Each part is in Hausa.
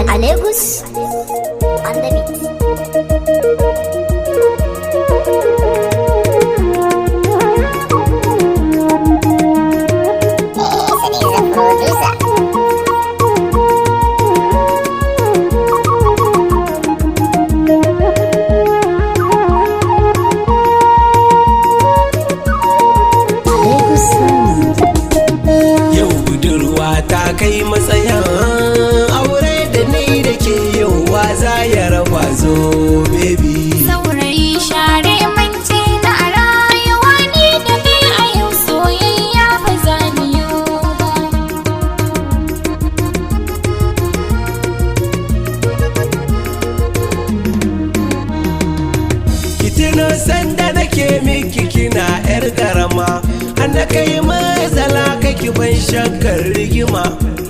a Lagos on the beat. Ta kai matsayin aure da ni da ke yau wa za ya raba zo baby. Saurayi share mance na a rayuwa ni da kai a yau soyayya ba za mu yi ba. Ki tuno sanda nake miki kina yar karama, ana kai matsala kake ban shakkar rigima.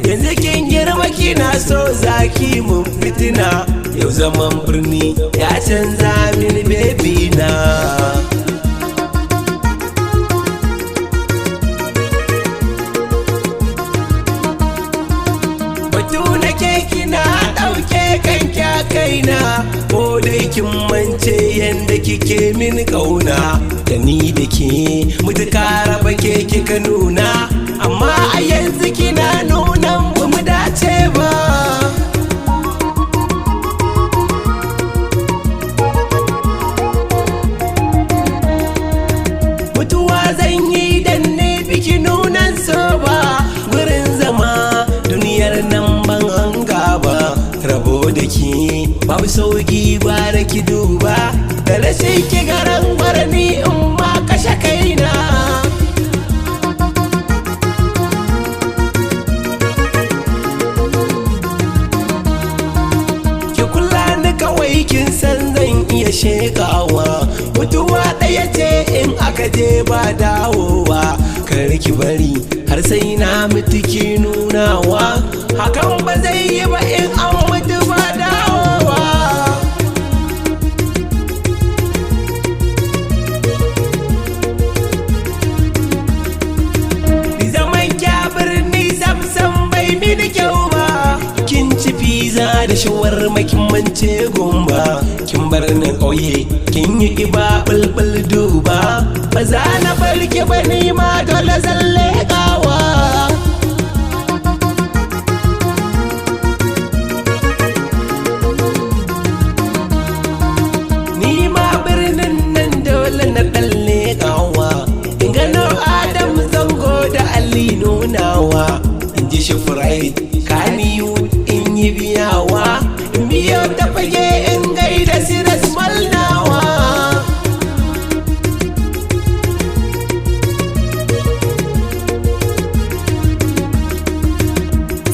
Yanzu kin girma kina so zaki mun fitina, yau zaman birni ya canza min baby na. Batu nake kina ɗauke kanki a kaina, ko dai kin mance yanda kike min kauna. Da ni da ke mutuka raba ke kika nuna, amma a yanzu kina nuna ba mu dace ba. Mutuwa zan yi dan ne biki nunan so ba, gurin zama duniyar nan ban hanga ba. Rabo da ke babu sauki ba da ki duba, da rashin ki garan gwarni in ma kashe kaina. Ki kula ni kawai kin san zan iya shekawa, mutuwa ɗaya ce in aka je ba dawowa. Kar ki bari har sai na mutu ki nunawa, hakan ba zai yi ba in an mutu ba dawowa. Zaman kya birni samsam bai mini kyau ba, kin ci fiza da shawarma kin mance gumba. Kin bar ni ƙauye kin yi ƙiba bulbul duba, ba za na barke ba ni ma dole zan leƙawa. Ni ma birnin nan dole na ɗan leƙawa, in gano Adam Zango da Ali nunawa. In ji shi Friday Kannywood in yi biyawa, in biyo ta fage in gaida Siras Malnawa.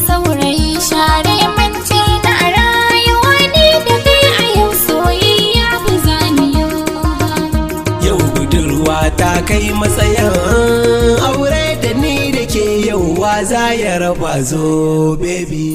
Saurayi share mance na a rayuwa ni da kai a yau soyayya ba za mu yi ba. Yau budurwa ta kai matsayin aure da ni da ke yau wa za ya raba zo baby.